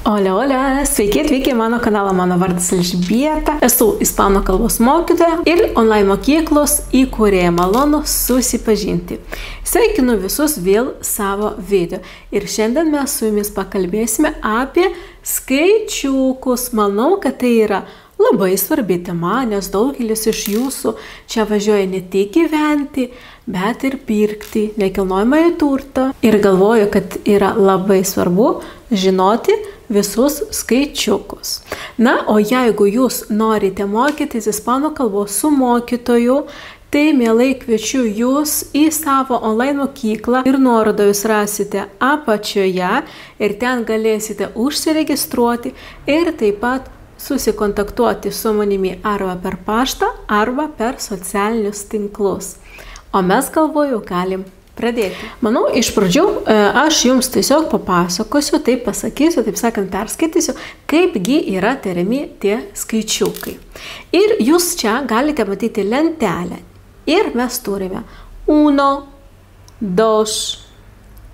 Ole, sveiki atvykę į mano kanalą, mano vardas Elžbieta, esu ispanų kalbos mokytoja ir online mokyklos įkūrėja, malonu susipažinti. Sveikinu visus vėl savo video ir šiandien mes su jumis pakalbėsime apie skaičiukus. Manau, kad tai yra labai svarbi tema, nes daugelis iš jūsų čia važiuoja ne tik gyventi, bet ir pirkti nekilnojamąjį turtą. Ir galvoju, kad yra labai svarbu žinoti visus skaičiukus. Na, o jeigu jūs norite mokytis ispanų kalbos su mokytoju, tai mielai kviečiu jūs į savo online mokyklą ir nuorodą jūs rasite apačioje ir ten galėsite užsiregistruoti ir taip pat susikontaktuoti su manimi arba per paštą, arba per socialinius tinklus. O mes, galvoju, galim pradėti. Manau, iš pradžių aš jums tiesiog papasakosiu, taip pasakysiu, taip sakant, perskaitysiu, kaipgi yra tariami tie skaičiukai. Ir jūs čia galite matyti lentelę. Ir mes turime 1, 2,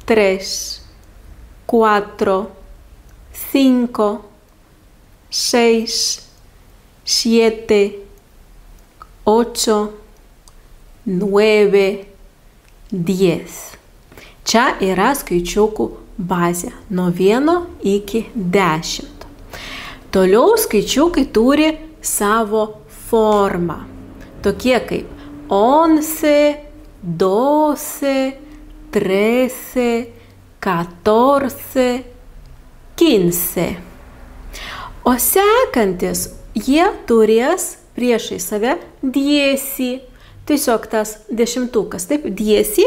3, 4, 5, 6, 7, 8, 9, 10. Čia yra skaičiukų bazė nuo 1 iki 10. Toliau skaičiukai turi savo formą. Tokie kaip 11, 12, 13, 14, 15. O sekantis jie turės priešai save 10. Tiesiog tas dešimtukas, taip, 10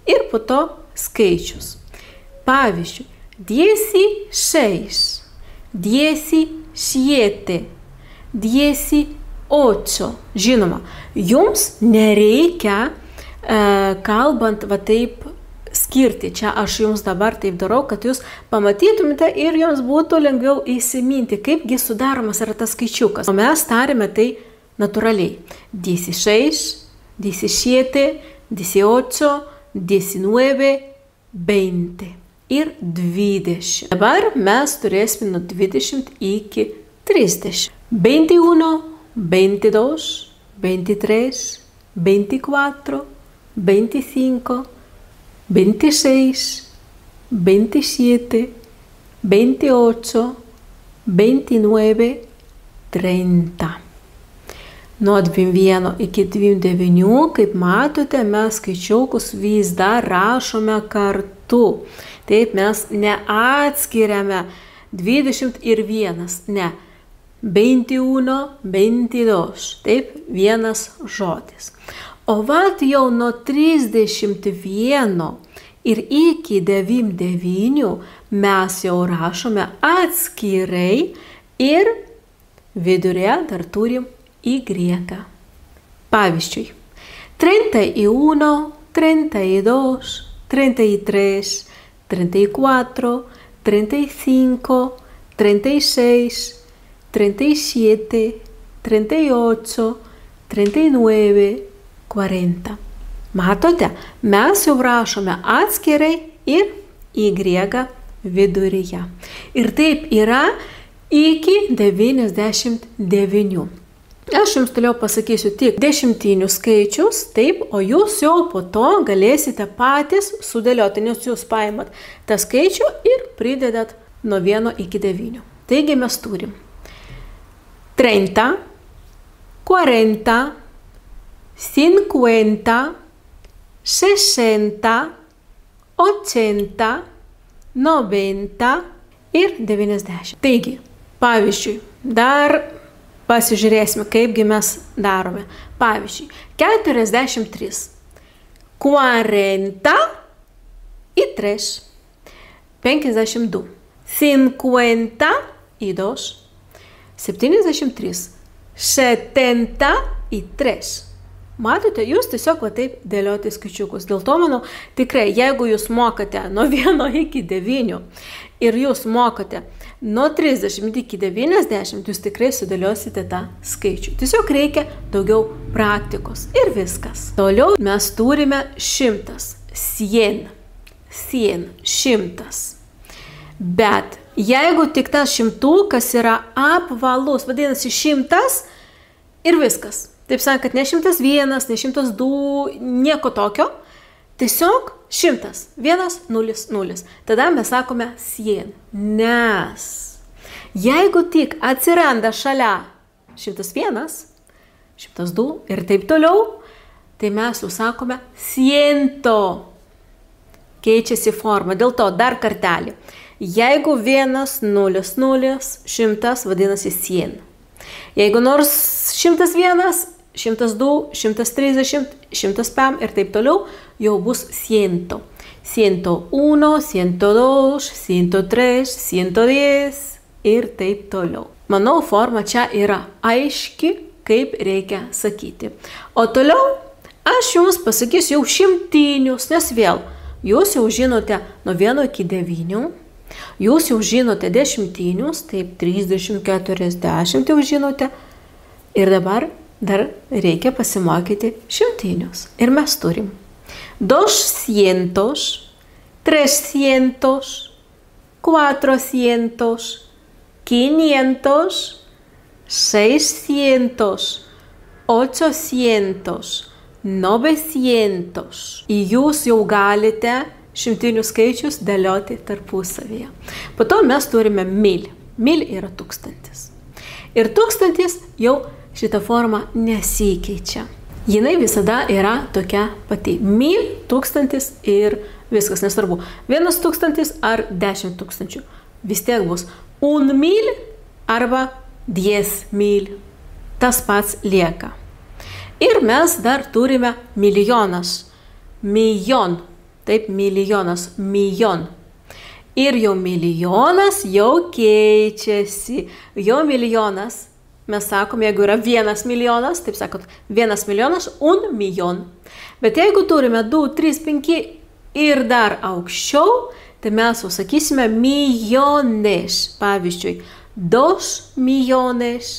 ir po to skaičius. Pavyzdžiui, 16, 17, 18. Žinoma, jums nereikia, kalbant va taip, skirti. Čia aš jums dabar taip darau, kad jūs pamatytumėte ir jums būtų lengviau įsiminti, kaipgi sudaromas yra tas skaičiukas. O mes tarime tai natūraliai. 16, 17, 18, 19, 20 ir 20. Dabar mes turėsime nuo 20 iki 30. 21, 22, 23, 24, 25, 26, 27, 28, 29, 30. Nuo 21 iki 29, kaip matote, mes skaičiukus vis dar rašome kartu. Taip, mes neatskiriame 20 ir 1, ne. 21, 22, taip, vienas žodis. O vat jau nuo 31 ir iki 99 mes jau rašome atskirai ir viduryje dar turim Y. Pavyzdžiui, 31, 32, 33, 34, 35, 36, 37, 38, 39, 40. Matote, mes jau rašome atskirai ir Y viduryje. Ir taip yra iki 99. Aš jums toliau pasakysiu tik dešimtinių skaičius, taip, o jūs jau po to galėsite patys sudėlioti, nes jūs paimat tą skaičių ir pridedat nuo 1 iki 9. Taigi mes turim 30, 40, 50, 60, 80, 90 ir 90. Taigi, pavyzdžiui, dar pasižiūrėsime, kaipgi mes darome. Pavyzdžiui, 43, 40 y 3, 52, 50 y 2, 73, 70 y 3. Matote, jūs tiesiog va taip dėlioti skaičiukus. Dėl to, manau, tikrai, jeigu jūs mokate nuo 1 iki 9 ir jūs mokate nuo 30 iki 90, jūs tikrai sudėliosite tą skaičių. Tiesiog reikia daugiau praktikos ir viskas. Toliau mes turime 100, 100. Bet Jeigu tik tas šimtukas yra apvalus, vadinasi 100 ir viskas. Taip sakant, ne 101, ne 102, nieko tokio. Tiesiog 100, 1, 0, 0. Tada mes sakome 100. Nes jeigu tik atsiranda šalia 101, 102 ir taip toliau, tai mes jau sakome 100. Keičiasi forma. Dėl to dar kartelį. Jeigu 1, 0, 0, 100 vadinasi 100. Jeigu nors 101, 102, 130, 105 ir taip toliau, jau bus 100. 101, 102, 103, 110 ir taip toliau. Manau, forma čia yra aiški, kaip reikia sakyti. O toliau aš jums pasakysiu jau šimtinius, nes vėl jūs jau žinote nuo 1 iki 9, jūs jau žinote dešimtinius, taip 30, 40 jau žinote. Ir dabar dar reikia pasimokyti šimtinius. Ir mes turim 200, 300, 400, 500, 600, 800, 900. Ir jūs jau galite šimtinių skaičius dėlioti tarpusavyje. Po to mes turime mil. Mil yra 1000. Ir 1000 jau šita forma nesikeičia. Jinai visada yra tokia pati. Mil, 1000 ir viskas, nesvarbu. 1000 ar 10 000. Vis tiek bus 1.000 arba 10.000. Tas pats lieka. Ir mes dar turime milijonas. Milijon. Taip, milijonas. Milijon. Ir jau milijonas jau keičiasi. Jau milijonas. Mes sakom, jeigu yra 1 milijonas, taip sakot, 1 milijonas, 1 milijon. Bet jeigu turime 2, 3, 5 ir dar aukščiau, tai mes jau sakysime milijonės. Pavyzdžiui, 2 milijonės,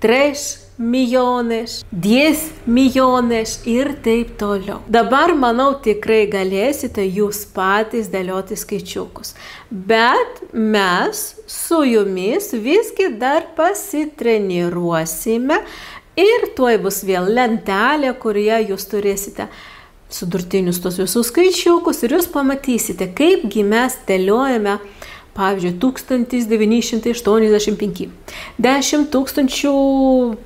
3 milijonės, 10 milijonės ir taip toliau. Dabar, manau, tikrai galėsite jūs patys dėlioti skaičiukus. Bet mes su jumis visgi dar pasitreniruosime ir tuoj bus vėl lentelė, kurioje jūs turėsite sudurtinius tos visus skaičiukus ir jūs pamatysite, kaipgi mes dėliojame. Pavyzdžiui, 1985, 10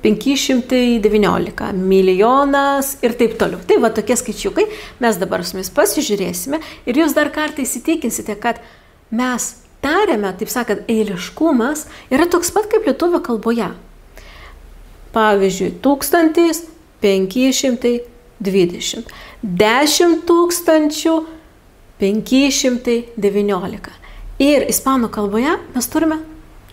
519, milijonas ir taip toliau. Tai va tokie skaičiukai, mes dabar su jumis pasižiūrėsime ir jūs dar kartą įsitikinsite, kad mes tariame, taip sakant, eiliškumas yra toks pat kaip lietuvių kalboje. Pavyzdžiui, 1520, 10 519. Ir ispanų kalboje mes turime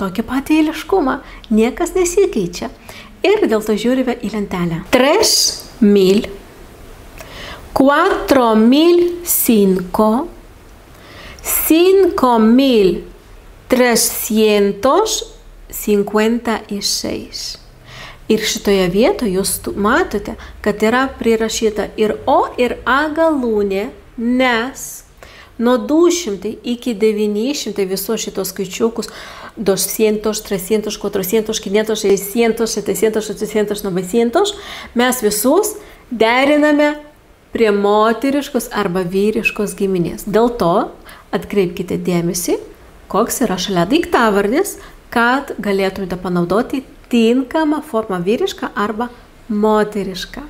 tokį patį eiliškumą, niekas nesikeičia. Ir dėl to žiūrime į lentelę. 3.000, 4.005, 5.356. Ir šitoje vietoje jūs matote, kad yra prirašyta ir O, ir A galūnė, nes nuo 200 iki 900 visos šitos skaičiukus 200, 300, 400, 500, 600, 700, 800, 900 mes visus deriname prie moteriškos arba vyriškos giminės. Dėl to atkreipkite dėmesį, koks yra šalia daiktavardis, kad galėtumėte panaudoti tinkamą formą vyrišką arba moterišką.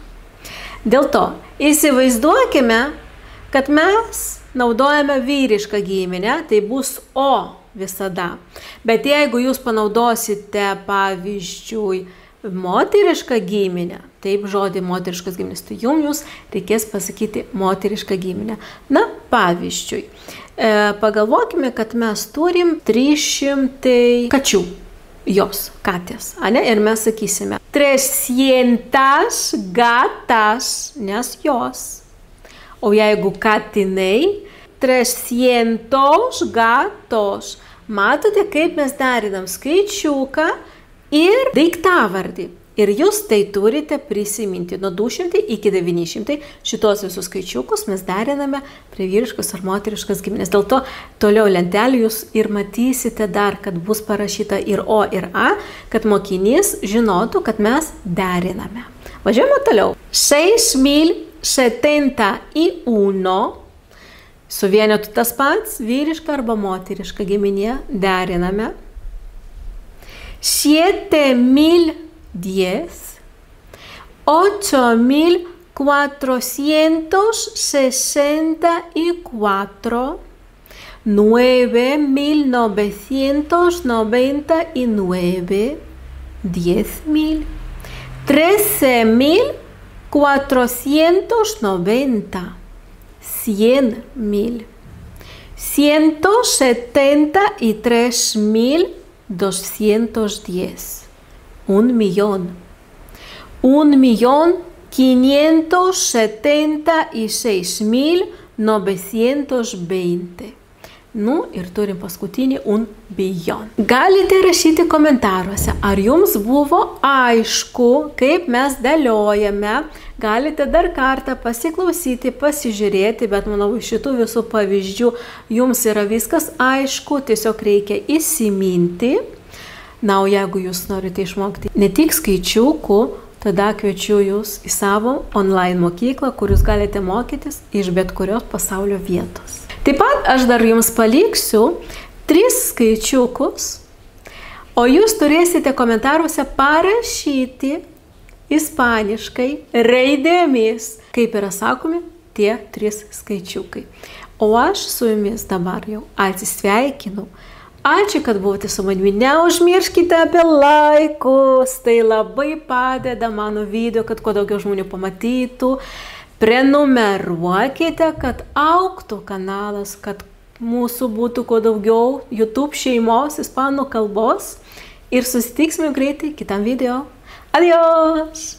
Dėl to įsivaizduokime, kad mes naudojame vyrišką giminę, tai bus O visada. Bet jeigu jūs panaudosite, pavyzdžiui, moterišką giminę, taip žodį moteriškas giminės, tai jums reikės pasakyti moterišką giminę. Na, pavyzdžiui, pagalvokime, kad mes turim 300 kačių. Jos, katės, ane? Ir mes sakysime 300 gatas, nes jos. O jeigu katinai, 300 gatos. Matote, kaip mes derinam skaičiuką ir daiktavardį. Ir jūs tai turite prisiminti. Nuo 200 iki 900 šitos visus skaičiukus mes deriname prie vyriškos ar moteriškos giminės. Dėl to toliau lentelį jūs ir matysite dar, kad bus parašyta ir O, ir A, kad mokinys žinotų, kad mes deriname. Važiuojame toliau. 6071 su vienetu tas pats, vyriška arba moteriška giminė, deriname. 7010, 8464, 9999, 10.000, 13.490, 100.000, 173.210, 1.000.000, 1.576.920. Nu ir turim paskutinį 1 milijon. Galite rašyti komentaruose, ar jums buvo aišku, kaip mes dėliojame. Galite dar kartą pasiklausyti, pasižiūrėti, bet manau, iš šitų visų pavyzdžių jums yra viskas aišku, tiesiog reikia įsiminti. Na, o jeigu jūs norite išmokti ne tik skaičiukų, tada kviečiu jūs į savo online mokyklą, kur jūs galite mokytis iš bet kurios pasaulio vietos. Taip pat aš dar jums paliksiu 3 skaičiukus, o jūs turėsite komentaruose parašyti ispaniškai raidėmis, kaip yra sakomi tie 3 skaičiukai. O aš su jumis dabar jau atsisveikinu. Ačiū, kad buvote su manimi. Neužmirškite apie laikus. Tai labai padeda mano video, kad kuo daugiau žmonių pamatytų. Prenumeruokite, kad augtų kanalas, kad mūsų būtų kuo daugiau YouTube šeimos ispanų kalbos. Ir susitiksime greitai kitam video. Adios!